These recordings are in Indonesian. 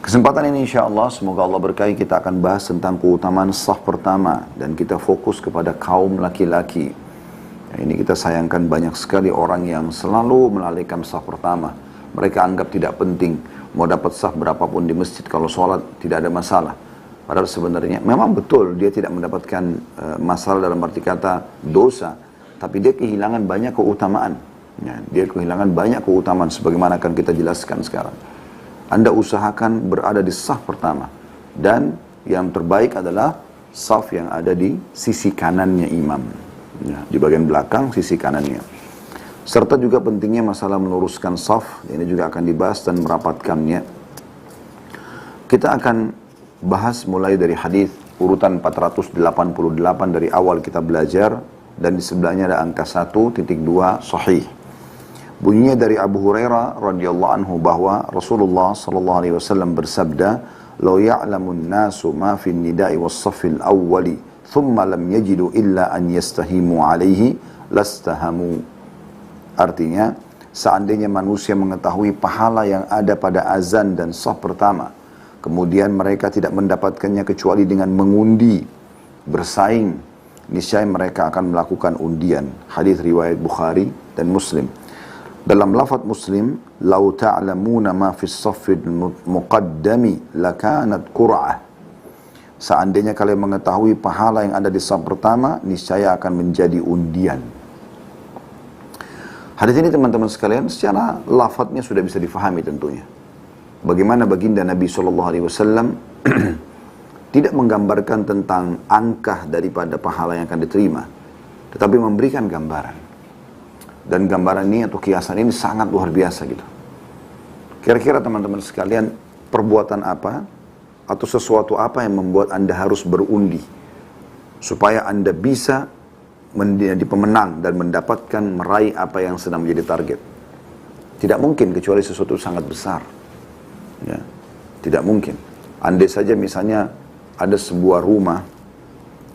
Kesempatan ini insya Allah semoga Allah berkahi, kita akan bahas tentang keutamaan saf pertama dan kita fokus kepada kaum laki-laki. Ini kita sayangkan banyak sekali orang yang selalu melalaikan saf pertama. Mereka anggap tidak penting, mau dapat saf berapapun di masjid, kalau sholat tidak ada masalah. Padahal sebenarnya memang betul dia tidak mendapatkan masalah dalam arti kata dosa, tapi dia kehilangan banyak keutamaan. Ya, dia kehilangan banyak keutamaan sebagaimana akan kita jelaskan sekarang. Anda usahakan berada di saf pertama. Dan yang terbaik adalah saf yang ada di sisi kanannya imam. Ya, di bagian belakang sisi kanannya. Serta juga pentingnya masalah meluruskan saf. Ini juga akan dibahas dan merapatkannya. Kita akan bahas mulai dari hadis urutan 488 dari awal kita belajar. Dan di sebelahnya ada angka 1.2 sahih. Bunyinya dari Abu Hurairah radhiyallahu anhu bahwa Rasulullah sallallahu alaihi wasallam bersabda, "Law ya'lamun nasu ma fi an-nida'i was-saffil awwali, thumma lam yajidu illa an yastahimu 'alaihi, lastahamu." Artinya, seandainya manusia mengetahui pahala yang ada pada azan dan saf pertama, kemudian mereka tidak mendapatkannya kecuali dengan mengundi, bersaing, niscaya mereka akan melakukan undian. Hadis riwayat Bukhari dan Muslim. Dalam lafaz Muslim, "Lau ta'lamuna ma fis saffil muqaddami lakanat qur'ah." Seandainya kalian mengetahui pahala yang ada di saf pertama, niscaya akan menjadi undian. Hadis ini teman-teman sekalian, secara lafaznya sudah bisa difahami tentunya. Bagaimana baginda Nabi SAW tidak menggambarkan tentang angka daripada pahala yang akan diterima, tetapi memberikan gambaran. Dan gambaran ini atau kiasan ini sangat luar biasa gitu. Kira-kira teman-teman sekalian, perbuatan apa atau sesuatu apa yang membuat Anda harus berundi supaya Anda bisa menjadi pemenang dan mendapatkan meraih apa yang sedang menjadi target? Tidak mungkin kecuali sesuatu sangat besar. Ya, tidak mungkin. Andai saja misalnya ada sebuah rumah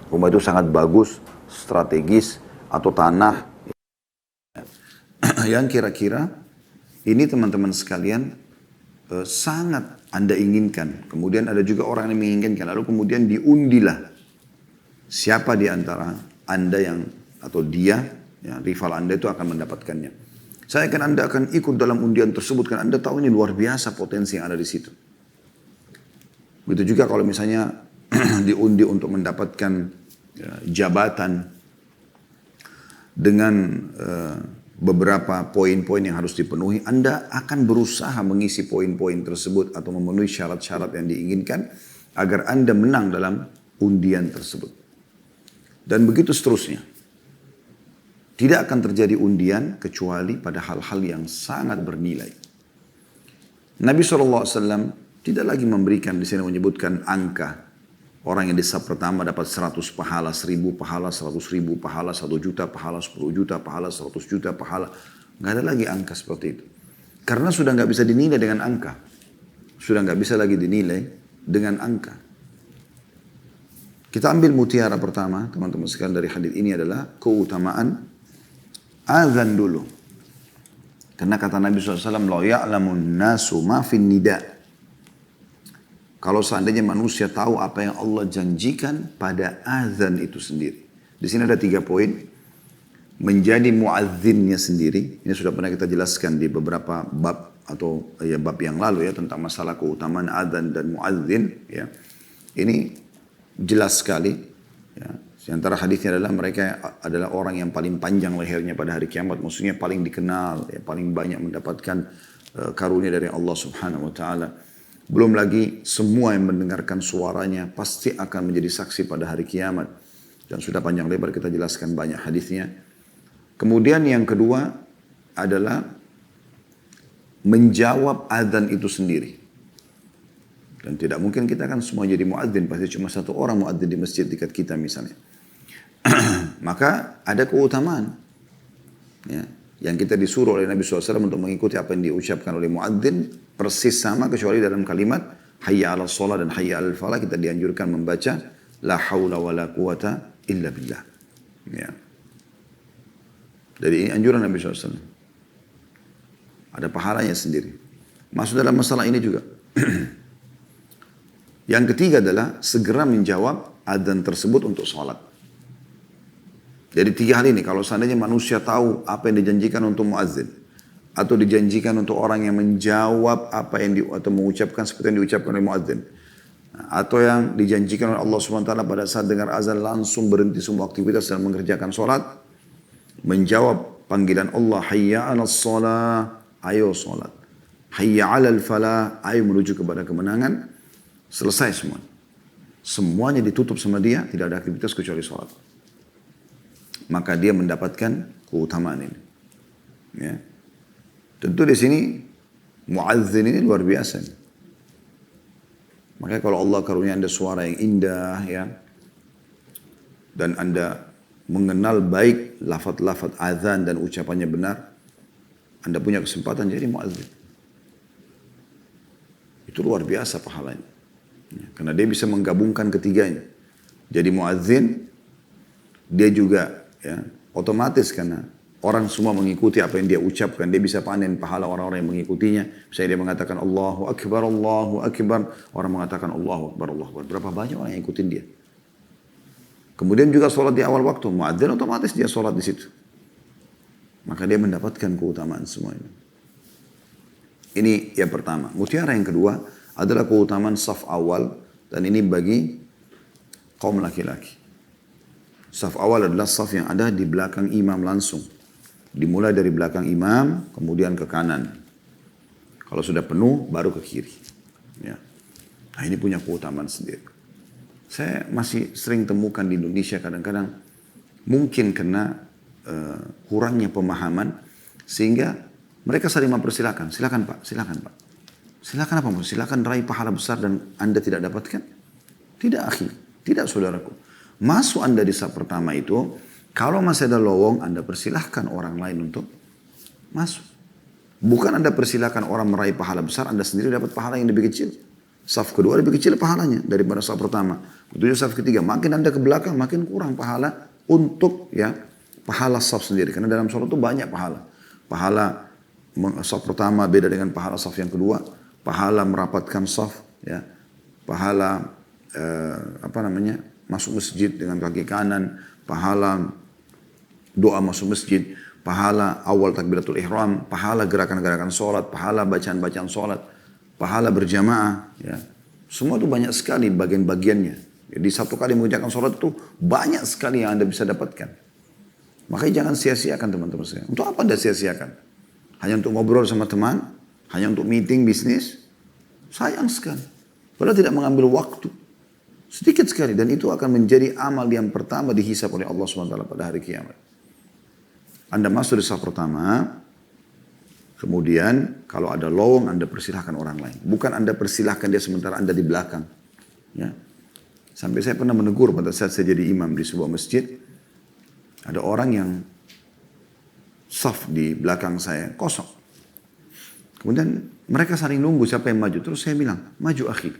itu sangat bagus, strategis, atau tanah yang kira-kira ini teman-teman sekalian sangat Anda inginkan. Kemudian ada juga orang yang menginginkan, lalu kemudian diundilah siapa di antara Anda yang atau dia, ya, rival Anda itu akan mendapatkannya. Saya akan Anda akan ikut dalam undian tersebut kan Anda tahu ini luar biasa potensi yang ada di situ. Begitu juga kalau misalnya diundi untuk mendapatkan jabatan dengan beberapa poin-poin yang harus dipenuhi, Anda akan berusaha mengisi poin-poin tersebut atau memenuhi syarat-syarat yang diinginkan agar Anda menang dalam undian tersebut. Dan begitu seterusnya. Tidak akan terjadi undian kecuali pada hal-hal yang sangat bernilai. Nabi SAW tidak lagi memberikan, di sini menyebutkan angka. Orang yang di saf pertama dapat 100 pahala, 1000 pahala, 100.000 pahala, 1 juta pahala, 10 juta pahala, 100 juta pahala. Nggak ada lagi angka seperti itu. Karena sudah nggak bisa dinilai dengan angka. Sudah nggak bisa lagi dinilai dengan angka. Kita ambil mutiara pertama, teman-teman sekalian, dari hadis ini adalah keutamaan azan dulu. Karena kata Nabi SAW, "Lau ya'lamun nasu ma fin nida'." Kalau seandainya manusia tahu apa yang Allah janjikan pada azan itu sendiri. Di sini ada 3 poin. Menjadi muadzinnya sendiri. Ini sudah pernah kita jelaskan di beberapa bab atau bab yang lalu ya, tentang masalah keutamaan azan dan muadzin. Ya. Ini jelas sekali. Ya. Di antara hadisnya adalah mereka adalah orang yang paling panjang lehernya pada hari kiamat. Maksudnya paling dikenal, ya, paling banyak mendapatkan karunia dari Allah Subhanahu Wa Taala. Belum lagi semua yang mendengarkan suaranya pasti akan menjadi saksi pada hari kiamat. Dan sudah panjang lebar kita jelaskan banyak hadisnya. Kemudian yang kedua adalah menjawab adzan itu sendiri. Dan tidak mungkin kita kan semua jadi muadzin, pasti cuma satu orang muadzin di masjid dekat kita misalnya. Maka ada keutamaan. Ya. Yang kita disuruh oleh Nabi SAW untuk mengikuti apa yang diucapkan oleh muadzin persis sama, kecuali dalam kalimat hayya 'alas shalah dan hayya 'alal falah kita dianjurkan membaca la haula wala quwata illa billah. Ya. Jadi ini anjuran Nabi SAW. Ada pahalanya sendiri. Masuk dalam masalah ini juga. Yang ketiga adalah segera menjawab adzan tersebut untuk sholat. Jadi 3 hal ini, kalau seandainya manusia tahu apa yang dijanjikan untuk muazzin, atau dijanjikan untuk orang yang menjawab apa yang atau mengucapkan seperti yang diucapkan oleh muazzin, atau yang dijanjikan oleh Allah SWT pada saat dengar azan langsung berhenti semua aktivitas dan mengerjakan sholat, menjawab panggilan Allah, hayya 'alas shalah, ayo sholat, hayya 'alal falah, ayo menuju kepada kemenangan, selesai semua. Semuanya ditutup sama dia, tidak ada aktivitas kecuali sholat. Maka dia mendapatkan keutamaan ini. Ya. Tentu di sini muazzin ini luar biasa. Makanya kalau Allah karunia Anda suara yang indah, ya, dan Anda mengenal baik lafaz-lafaz azan dan ucapannya benar, Anda punya kesempatan jadi muazzin. Itu luar biasa pahalanya. Ya, karena dia bisa menggabungkan ketiganya. Jadi muazzin, dia juga ya, otomatis karena orang semua mengikuti apa yang dia ucapkan, dia bisa panen pahala orang-orang yang mengikutinya. Misalnya dia mengatakan Allahu Akbar, orang mengatakan Allahu Akbar, Allahu Akbar. Berapa banyak orang yang ikutin dia. Kemudian juga sholat di awal waktu, muadzin otomatis dia sholat di situ. Maka dia mendapatkan keutamaan semua ini. Ini yang pertama. Mutiara yang kedua adalah keutamaan saf awal, dan ini bagi kaum laki-laki. Saf awal adalah saf yang ada di belakang imam langsung. Dimulai dari belakang imam, kemudian ke kanan. Kalau sudah penuh, baru ke kiri. Ya. Nah ini punya keutamaan sendiri. Saya masih sering temukan di Indonesia kadang-kadang, mungkin karena kurangnya pemahaman, sehingga mereka saling mempersilahkan. Silakan Pak, silakan Pak. Silakan apa Pak? Silakan raih pahala besar dan Anda tidak dapatkan? Tidak akhi, tidak saudaraku. Masuk Anda di saf pertama itu, kalau masih ada lowong, Anda persilahkan orang lain untuk masuk. Bukan Anda persilahkan orang meraih pahala besar, Anda sendiri dapat pahala yang lebih kecil. Saf kedua lebih kecil pahalanya daripada saf pertama. Begitu saf ketiga, makin Anda ke belakang, makin kurang pahala untuk ya pahala saf sendiri. Karena dalam sholat itu banyak pahala. Pahala saf pertama beda dengan pahala saf yang kedua. Pahala merapatkan saf, ya. Pahala masuk masjid dengan kaki kanan, pahala doa masuk masjid, pahala awal takbiratul ihram, pahala gerakan-gerakan sholat, pahala bacaan-bacaan sholat, pahala berjamaah, ya. Semua itu banyak sekali bagian-bagiannya. Jadi satu kali mengucapkan sholat itu banyak sekali yang Anda bisa dapatkan. Makanya jangan sia-siakan teman-teman sekalian. Untuk apa Anda sia-siakan? Hanya untuk ngobrol sama teman? Hanya untuk meeting bisnis? Sayang sekali. Padahal tidak mengambil waktu. Sedikit sekali. Dan itu akan menjadi amal yang pertama dihisab oleh Allah SWT pada hari kiamat. Anda masuk di saf pertama. Kemudian kalau ada lowong Anda persilahkan orang lain. Bukan Anda persilahkan dia sementara Anda di belakang. Ya. Sampai saya pernah menegur pada saat saya jadi imam di sebuah masjid. Ada orang yang saf di belakang saya kosong. Kemudian mereka saling nunggu siapa yang maju. Terus saya bilang, maju akhi.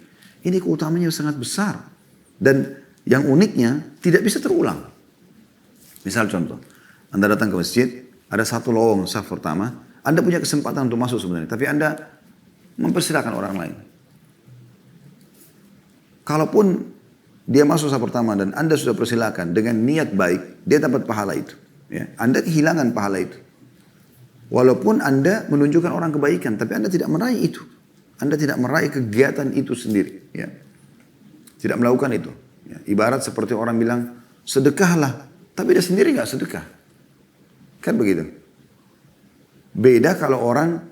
Ini keutamanya sangat besar. Dan yang uniknya tidak bisa terulang. Misal contoh, Anda datang ke masjid, ada satu lowong saf pertama, Anda punya kesempatan untuk masuk sebenarnya. Tapi Anda mempersilahkan orang lain. Kalaupun dia masuk saf pertama dan Anda sudah persilahkan dengan niat baik, dia dapat pahala itu. Ya. Anda kehilangan pahala itu. Walaupun Anda menunjukkan orang kebaikan, tapi Anda tidak meraih itu. Anda tidak meraih kegiatan itu sendiri. Ya. Tidak melakukan itu. Ya. Ibarat seperti orang bilang, sedekahlah. Tapi dia sendiri nggak sedekah. Kan begitu. Beda kalau orang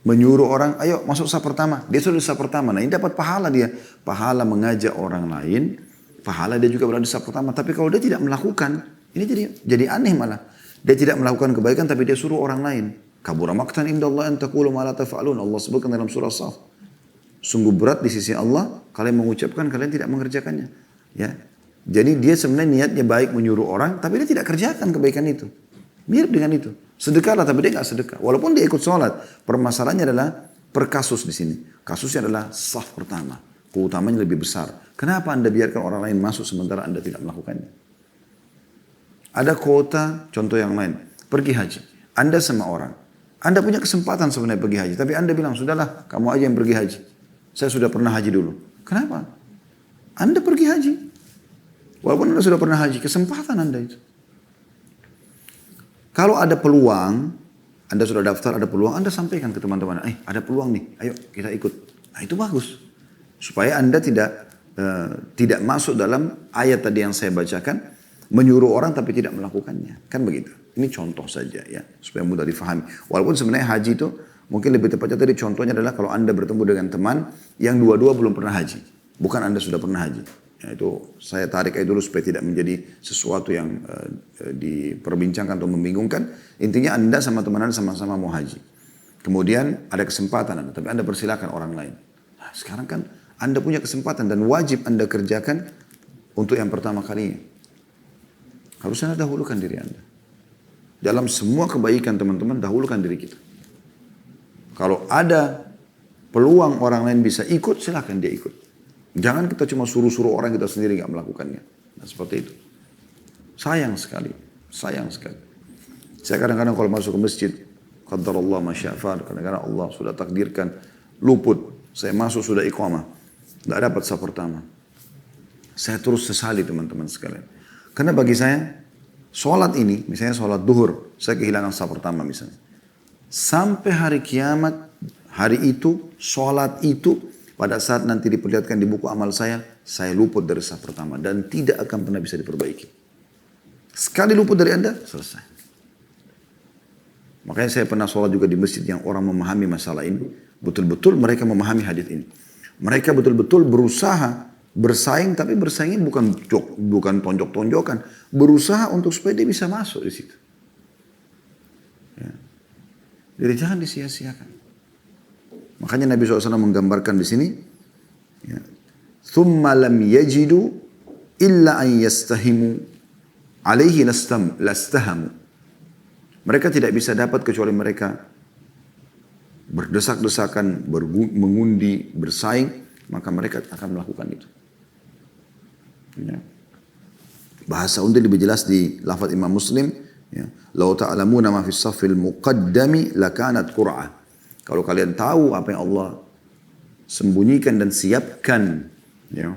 menyuruh orang, ayo masuk saf pertama. Dia sudah di saf pertama. Nah ini dapat pahala dia. Pahala mengajak orang lain. Pahala dia juga berada di saf pertama. Tapi kalau dia tidak melakukan, ini jadi aneh malah. Dia tidak melakukan kebaikan tapi dia suruh orang lain. Kabura maqtan indallah an taqulu ma la taf'alun. Allah sebutkan dalam surah Saf. Sungguh berat di sisi Allah kalian mengucapkan kalian tidak mengerjakannya. Ya. Jadi dia sebenarnya niatnya baik menyuruh orang tapi dia tidak kerjakan kebaikan itu. Mirip dengan itu. Sedekahlah tapi dia nggak sedekah. Walaupun dia ikut sholat. Permasalahannya adalah per kasus di sini. Kasusnya adalah saf pertama. Keutamanya lebih besar. Kenapa Anda biarkan orang lain masuk sementara Anda tidak melakukannya? Ada kuota, contoh yang lain, pergi haji. Anda sama orang. Anda punya kesempatan sebenarnya pergi haji. Tapi Anda bilang, sudahlah kamu aja yang pergi haji. Saya sudah pernah haji dulu. Kenapa? Anda pergi haji. Walaupun Anda sudah pernah haji, kesempatan Anda itu. Kalau ada peluang, Anda sudah daftar, ada peluang, Anda sampaikan ke teman-teman, ada peluang nih, ayo kita ikut. Nah itu bagus. Supaya Anda tidak masuk dalam ayat tadi yang saya bacakan, menyuruh orang tapi tidak melakukannya. Kan begitu. Ini contoh saja ya, supaya mudah difahami. Walaupun sebenarnya haji itu, mungkin lebih tepatnya tadi contohnya adalah kalau Anda bertemu dengan teman yang dua-dua belum pernah haji. Bukan Anda sudah pernah haji. Ya, itu saya tarik aja dulu supaya tidak menjadi sesuatu yang diperbincangkan atau membingungkan. Intinya Anda sama teman Anda sama-sama mau haji. Kemudian ada kesempatan Anda, tapi Anda persilakan orang lain. Nah, sekarang kan Anda punya kesempatan dan wajib Anda kerjakan untuk yang pertama kalinya. Harus Anda dahulukan diri Anda. Dalam semua kebaikan teman-teman, dahulukan diri kita. Kalau ada peluang orang lain bisa ikut, silakan dia ikut. Jangan kita cuma suruh-suruh orang, kita sendiri nggak melakukannya. Nah, seperti itu. Sayang sekali. Sayang sekali. Saya kadang-kadang kalau masuk ke masjid, qadarullah masya'far, kadang-kadang Allah sudah takdirkan, luput. Saya masuk sudah iqamah. Nggak dapat saf pertama. Saya terus sesali teman-teman sekalian. Karena bagi saya, sholat ini, misalnya sholat duhur, saya kehilangan saf pertama misalnya. Sampai hari kiamat, hari itu, sholat itu, pada saat nanti diperlihatkan di buku amal saya luput dari saf pertama. Dan tidak akan pernah bisa diperbaiki. Sekali luput dari Anda, selesai. Makanya saya pernah sholat juga di masjid yang orang memahami masalah ini. Betul-betul mereka memahami hadis ini. Mereka betul-betul berusaha bersaing, tapi bersaingnya bukan tonjok-tonjokan. Berusaha untuk supaya dia bisa masuk di situ. Ya. Jadi jangan disia-siakan. Makanya Nabi SAW menggambarkan di sini, ya, "Thumma lam yajidu illa an yastahimu alaihi lastahamu." Mereka tidak bisa dapat kecuali mereka berdesak-desakan, mengundi, bersaing, maka mereka akan melakukan itu. Ya. Bahasa unta lebih jelas di lafaz Imam Muslim, ya, "Lau ta'lamuna ma fis saffil muqaddami lakanat qur'ah." Kalau kalian tahu apa yang Allah sembunyikan dan siapkan, ya,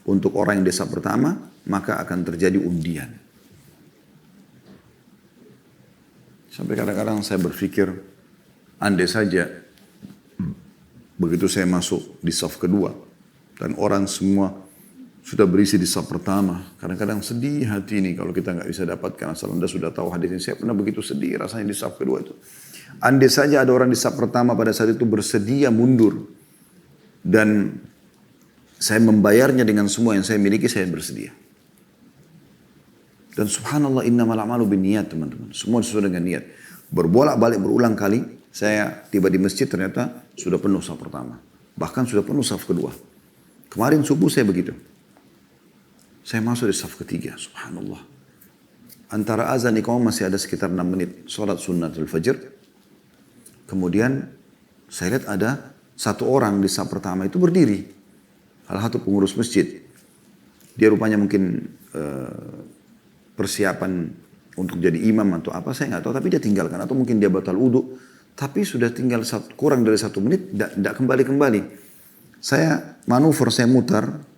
untuk orang yang di saf pertama, maka akan terjadi undian. Sampai kadang-kadang saya berpikir, andai saja begitu saya masuk di saf kedua dan orang semua sudah berisi di saf pertama, kadang-kadang sedih hati ini kalau kita nggak bisa dapatkan. Asal Anda sudah tahu hadis ini, saya pernah begitu sedih rasanya di saf kedua itu. Andai saja ada orang di saf pertama pada saat itu bersedia mundur dan saya membayarnya dengan semua yang saya miliki, saya bersedia. Dan subhanallah, innamal a'malu binniyat, teman-teman. Semua sesuai dengan niat. Berbolak-balik berulang kali, saya tiba di masjid ternyata sudah penuh saf pertama. Bahkan sudah penuh saf kedua. Kemarin subuh saya begitu. Saya masuk di saf ketiga, subhanallah. Antara azan iqamah masih ada sekitar 6 menit. Salat sunnatul fajr. Kemudian saya lihat ada satu orang di saf pertama itu berdiri. Salah satu pengurus masjid. Dia rupanya mungkin persiapan untuk jadi imam atau apa, saya nggak tahu. Tapi dia tinggalkan. Atau mungkin dia batal wudhu. Tapi sudah tinggal kurang dari 1 menit, tidak kembali-kembali. Saya manuver, saya mutar.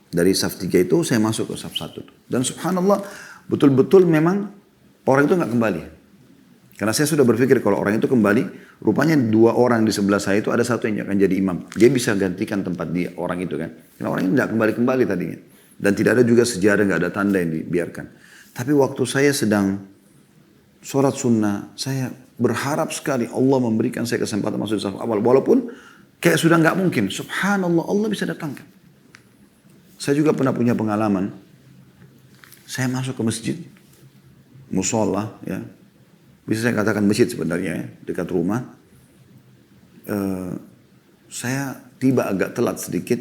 Dari saf 3 itu saya masuk ke saf 1. Dan subhanallah, betul-betul memang orang itu nggak kembali. Karena saya sudah berpikir kalau orang itu kembali, rupanya 2 orang di sebelah saya itu ada satu yang akan jadi imam. Dia bisa gantikan tempat dia, orang itu kan. Karena orang ini tidak kembali-kembali tadinya. Dan tidak ada juga sejarah, nggak ada tanda yang dibiarkan. Tapi waktu saya sedang sholat sunnah, saya berharap sekali Allah memberikan saya kesempatan masuk di saf awal. Walaupun kayak sudah nggak mungkin. Subhanallah, Allah bisa datangkan. Saya juga pernah punya pengalaman. Saya masuk ke masjid, musola, ya. Bisa saya katakan masjid sebenarnya, ya, dekat rumah. Saya tiba agak telat sedikit.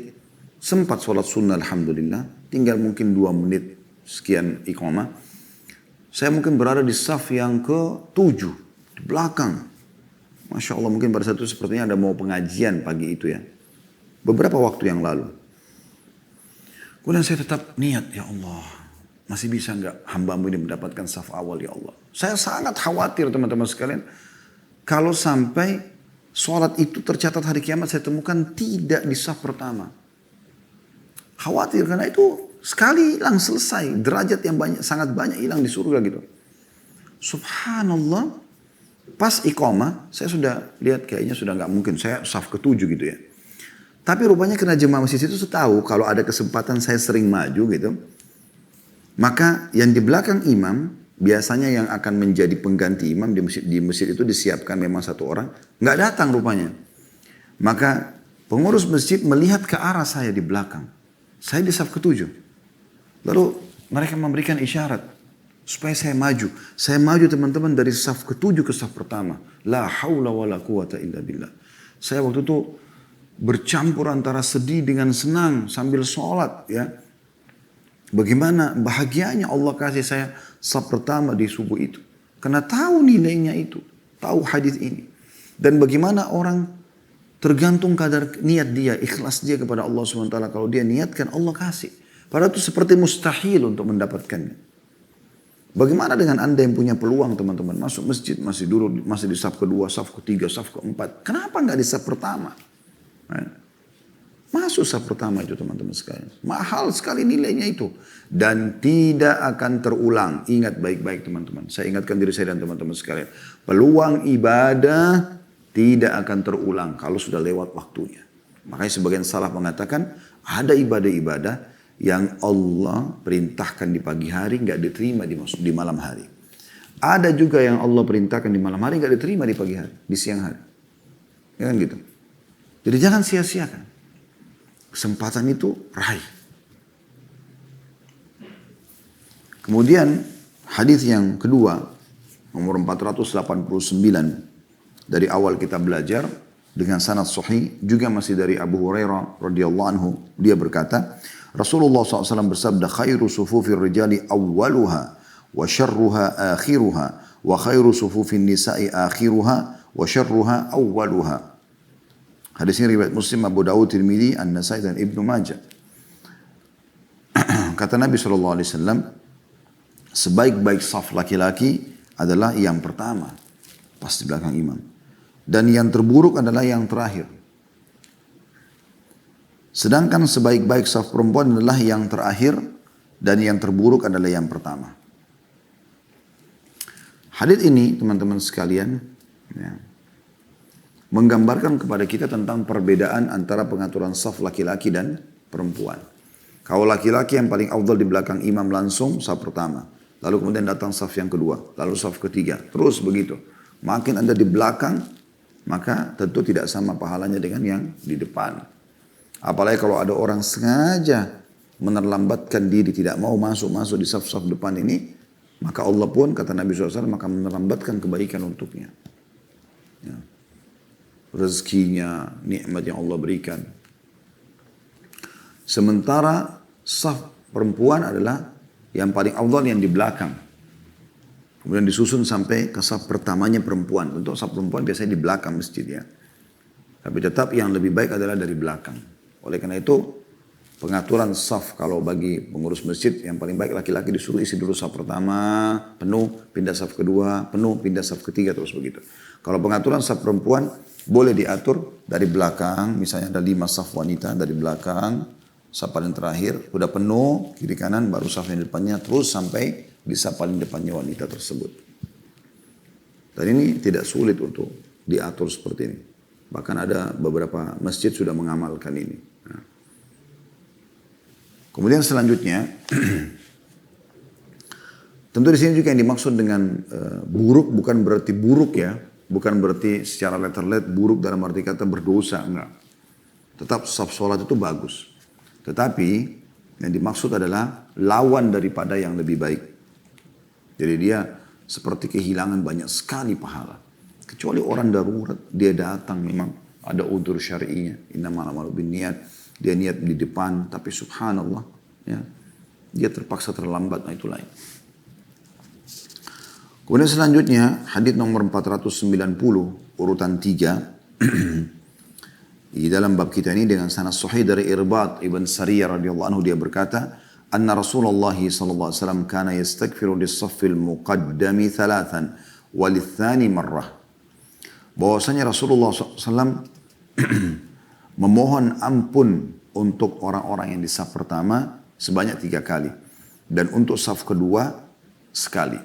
Sempat sholat sunnah alhamdulillah. Tinggal mungkin 2 menit sekian iqamah. Saya mungkin berada di saf yang ke-7. Di belakang. Masya Allah, mungkin pada saat itu sepertinya ada mau pengajian pagi itu ya. Beberapa waktu yang lalu. Kemudian saya tetap niat, ya Allah. Masih bisa nggak hamba-Mu ini mendapatkan saf awal, ya Allah. Saya sangat khawatir teman-teman sekalian. Kalau sampai sholat itu tercatat hari kiamat, saya temukan tidak di saf pertama. Khawatir karena itu sekali hilang selesai. Derajat yang banyak, sangat banyak hilang di surga gitu. Subhanallah. Pas iqamah, saya sudah lihat kayaknya sudah nggak mungkin. Saya saf ke-7 gitu ya. Tapi rupanya karena jemaah masjid itu tahu kalau ada kesempatan saya sering maju gitu. Maka yang di belakang imam, biasanya yang akan menjadi pengganti imam di masjid itu disiapkan memang satu orang. Nggak datang rupanya. Maka pengurus masjid melihat ke arah saya di belakang. Saya di saf ke-7. Lalu mereka memberikan isyarat supaya saya maju. Saya maju teman-teman dari saf ke-7 ke saf pertama. La haula wa la quwata illa billah. Saya waktu itu bercampur antara sedih dengan senang sambil sholat ya. Bagaimana bahagianya Allah kasih saya saf pertama di subuh itu. Karena tahu nilainya itu. Tahu hadis ini. Dan bagaimana orang tergantung kadar niat dia, ikhlas dia kepada Allah SWT. Kalau dia niatkan Allah kasih. Padahal itu seperti mustahil untuk mendapatkannya. Bagaimana dengan Anda yang punya peluang teman-teman. Masuk masjid masih di saf kedua, saf ketiga, saf keempat. Kenapa nggak di saf pertama? Masuk saf pertama itu teman-teman sekalian. Mahal sekali nilainya itu. Dan tidak akan terulang. Ingat baik-baik teman-teman. Saya ingatkan diri saya dan teman-teman sekalian. Peluang ibadah tidak akan terulang kalau sudah lewat waktunya. Makanya sebagian salaf mengatakan ada ibadah-ibadah yang Allah perintahkan di pagi hari nggak diterima di malam hari. Ada juga yang Allah perintahkan di malam hari nggak diterima di pagi hari, di siang hari. Ya kan gitu. Jadi jangan sia-siakan. Kesempatan itu raih. Kemudian hadis yang kedua nomor 489 dari awal kita belajar dengan sanad sahih juga masih dari Abu Hurairah radhiyallahu anhu, dia berkata Rasulullah SAW bersabda khairu sufufir rijali awwaluha wa syarruha akhiruha wa khairu sufufin nisa'i akhiruha wa syarruha awwaluha. Hadis ini riwayat Muslim, Abu Dawud, Tirmidzi, An-Nasai dan Ibnu Majah. Kata Nabi SAW, sebaik-baik saf laki-laki adalah yang pertama, pas di belakang imam. Dan yang terburuk adalah yang terakhir. Sedangkan sebaik-baik saf perempuan adalah yang terakhir dan yang terburuk adalah yang pertama. Hadis ini teman-teman sekalian ya, menggambarkan kepada kita tentang perbedaan antara pengaturan saf laki-laki dan perempuan. Kalau laki-laki yang paling afdal di belakang imam langsung saf pertama. Lalu kemudian datang saf yang kedua. Lalu saf ketiga. Terus begitu. Makin Anda di belakang, maka tentu tidak sama pahalanya dengan yang di depan. Apalagi kalau ada orang sengaja menerlambatkan diri, tidak mau masuk di saf-saf depan ini, maka Allah pun, kata Nabi SAW, maka menerlambatkan kebaikan untuknya. Ya. Rezekinya, nikmat yang Allah berikan. Sementara saf perempuan adalah yang paling afdal yang di belakang. Kemudian disusun sampai ke saf pertamanya perempuan. Untuk saf perempuan biasanya di belakang masjid ya. Tapi tetap yang lebih baik adalah dari belakang. Oleh karena itu pengaturan saf kalau bagi pengurus masjid yang paling baik laki-laki disuruh isi dulu saf pertama penuh, pindah saf kedua penuh, pindah saf ketiga terus begitu. Kalau pengaturan saf perempuan boleh diatur dari belakang, misalnya ada 5 saf wanita dari belakang, saf paling terakhir udah penuh kiri kanan baru saf yang depannya terus sampai di saf paling depannya wanita tersebut. Dan ini tidak sulit untuk diatur seperti ini. Bahkan ada beberapa masjid sudah mengamalkan ini. Nah. Kemudian selanjutnya, tentu di sini juga yang dimaksud dengan buruk bukan berarti buruk ya, bukan berarti secara letterlet buruk dalam arti kata berdosa, enggak. Tetap saf sholat itu bagus. Tetapi yang dimaksud adalah lawan daripada yang lebih baik. Jadi dia seperti kehilangan banyak sekali pahala. Kecuali orang darurat, dia datang memang ada udzur syar'inya, innamal a'malu binniyat, dia niat di depan, tapi subhanallah, ya, dia terpaksa terlambat, nah itu lain. Kemudian selanjutnya, hadits nomor 490, urutan 3, di dalam bab kita ini dengan sanad sahih dari Irbad ibn Sariyah radhiyallahu anhu, dia berkata, anna Rasulullah sallallahu alaihi wasallam kana yastaghfiru lis-saffil muqaddami thalathan walithani marrah. Bahwasanya Rasulullah SAW memohon ampun untuk orang-orang yang di saf pertama sebanyak 3 kali. Dan untuk saf kedua sekali.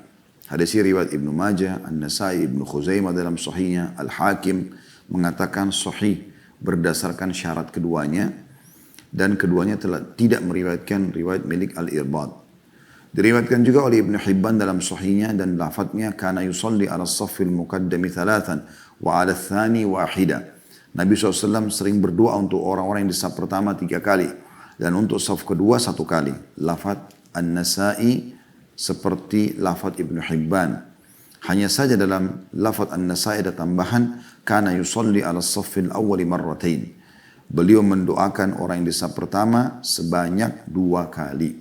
Hadis riwayat Ibnu Majah, An-Nasai, Ibnu Khuzaimah dalam sahihnya, Al-Hakim mengatakan sahih berdasarkan syarat keduanya. Dan keduanya tidak meriwayatkan riwayat milik Al-Irbad. Diriwayatkan juga oleh Ibnu Hibban dalam sahihnya dan lafadznya kana yusalli ala saffil muqaddami 3 wa ala tsani wahida. Nabi SAW sering berdoa untuk orang-orang yang di saf pertama 3 kali dan untuk saf kedua 1 kali. Lafadz An-Nasai seperti lafadz Ibnu Hibban. Hanya saja dalam lafadz An-Nasai ada tambahan kana yusalli ala saffil awwali marratain. Beliau mendoakan orang yang di saf pertama sebanyak 2 kali.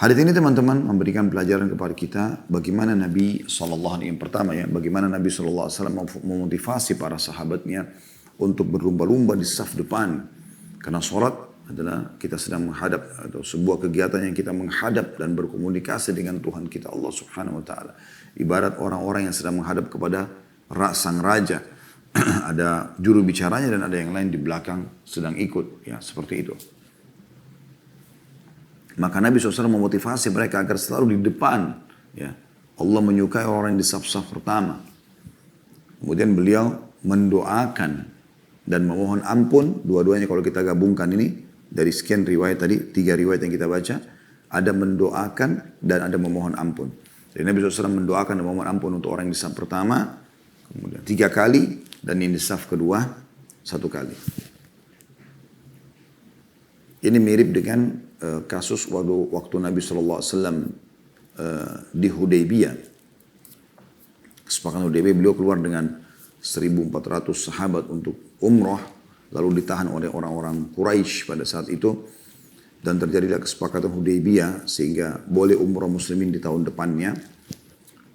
Hadis ini teman-teman memberikan pelajaran kepada kita bagaimana Nabi SAW yang pertama ya, bagaimana Nabi SAW memotivasi para sahabatnya untuk berlumba-lumba di saf depan. Karena sholat adalah kita sedang menghadap atau sebuah kegiatan yang kita menghadap dan berkomunikasi dengan Tuhan kita Allah Subhanahu Wa Taala. Ibarat orang-orang yang sedang menghadap kepada sang raja. Ada juru bicaranya dan ada yang lain di belakang sedang ikut ya seperti itu. Maka Nabi SAW memotivasi mereka agar selalu di depan. Ya. Allah menyukai orang yang di saf-saf pertama. Kemudian beliau mendoakan dan memohon ampun. Dua-duanya kalau kita gabungkan ini, dari sekian riwayat tadi, 3 riwayat yang kita baca, ada mendoakan dan ada memohon ampun. Jadi Nabi SAW mendoakan dan memohon ampun untuk orang yang di saf pertama, kemudian 3 kali, dan yang di saf kedua 1 kali. Ini mirip dengan kasus waktu Nabi SAW di Hudaybiyah. Kesepakatan Hudaybiyah, beliau keluar dengan 1.400 sahabat untuk umrah, lalu ditahan oleh orang-orang Quraisy pada saat itu, dan terjadilah kesepakatan Hudaybiyah sehingga boleh umrah muslimin di tahun depannya.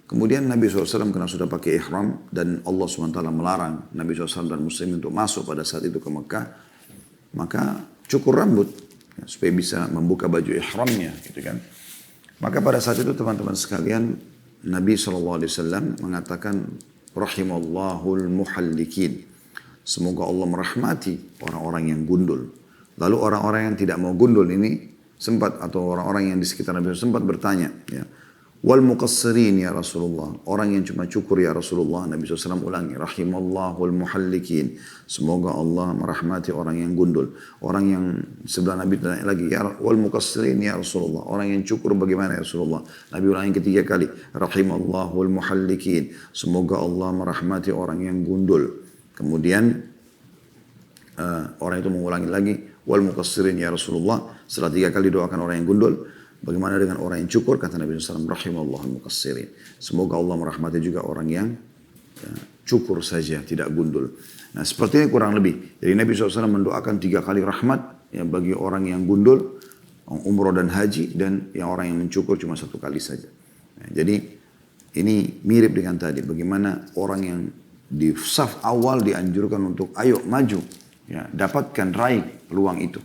Kemudian Nabi SAW karena sudah pakai ihram dan Allah SWT melarang Nabi SAW dan muslimin untuk masuk pada saat itu ke Mekah, maka cukur rambut supaya bisa membuka baju ihramnya gitu kan. Maka pada saat itu teman-teman sekalian, Nabi SAW mengatakan rahimallahul muhallikin, semoga Allah merahmati orang-orang yang gundul. Lalu orang-orang yang tidak mau gundul ini sempat, atau orang-orang yang di sekitar Nabi sempat bertanya ya, wal muqassirin ya Rasulullah, orang yang cuma cukur ya Rasulullah. Nabi SAW ulangi rahimallahul muhallikin, semoga Allah merahmati orang yang gundul. Orang yang sebelah Nabi tanya lagi ya wal muqassirin ya Rasulullah, orang yang cukur bagaimana ya Rasulullah. Nabi ulangi 3 kali rahimallahul muhallikin, semoga Allah merahmati orang yang gundul. Kemudian orang itu mengulangi lagi wal muqassirin ya Rasulullah. Setelah 3 kali doakan orang yang gundul, bagaimana dengan orang yang cukur? Kata Nabi SAW, rahimallahul muqassirin, semoga Allah merahmati juga orang yang cukur saja, tidak gundul. Nah seperti ini kurang lebih. Jadi Nabi SAW mendoakan 3 kali rahmat ya, bagi orang yang gundul, umroh dan haji, dan yang orang yang mencukur cuma 1 kali saja. Nah, jadi ini mirip dengan tadi, bagaimana orang yang di saf awal dianjurkan untuk ayo maju, ya, dapatkan, raih peluang itu.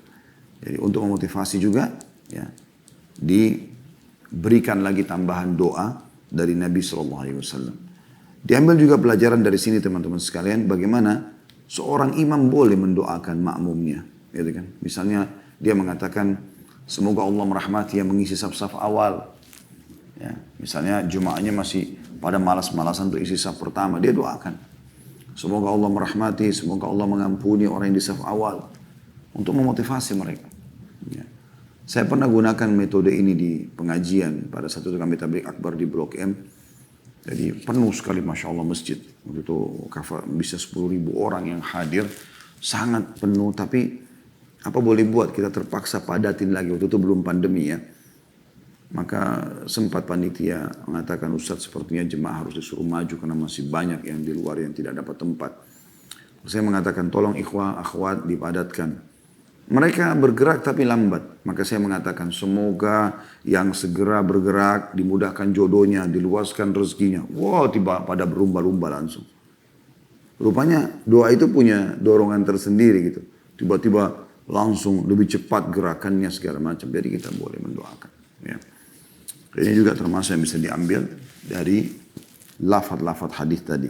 Jadi untuk memotivasi juga, ya, diberikan lagi tambahan doa dari Nabi SAW. Diambil juga pelajaran dari sini teman-teman sekalian, bagaimana seorang imam boleh mendoakan makmumnya, gitu kan? Misalnya dia mengatakan semoga Allah merahmati yang mengisi saf-saf awal. Ya, misalnya jemaahnya masih pada malas-malasan untuk isi saf pertama, dia doakan semoga Allah merahmati, semoga Allah mengampuni orang yang di saf awal, untuk memotivasi mereka. Ya. Saya pernah gunakan metode ini di pengajian pada saat itu kami tabligh akbar di Blok M. Jadi penuh sekali Masya Allah masjid. Waktu itu bisa 10.000 orang yang hadir. Sangat penuh, tapi apa boleh buat, kita terpaksa padatin lagi. Waktu itu belum pandemi ya. Maka sempat panitia mengatakan, Ustadz sepertinya jemaah harus disuruh maju karena masih banyak yang di luar yang tidak dapat tempat. Saya mengatakan tolong ikhwah akhwat dipadatkan. Mereka bergerak tapi lambat. Maka saya mengatakan semoga yang segera bergerak dimudahkan jodohnya, diluaskan rezekinya. Wow, tiba pada berlumba-lumba langsung. Rupanya doa itu punya dorongan tersendiri gitu. Tiba-tiba langsung lebih cepat gerakannya segala macam. Jadi kita boleh mendoakan. Ya. Ini juga termasuk yang bisa diambil dari lafaz-lafaz hadis tadi.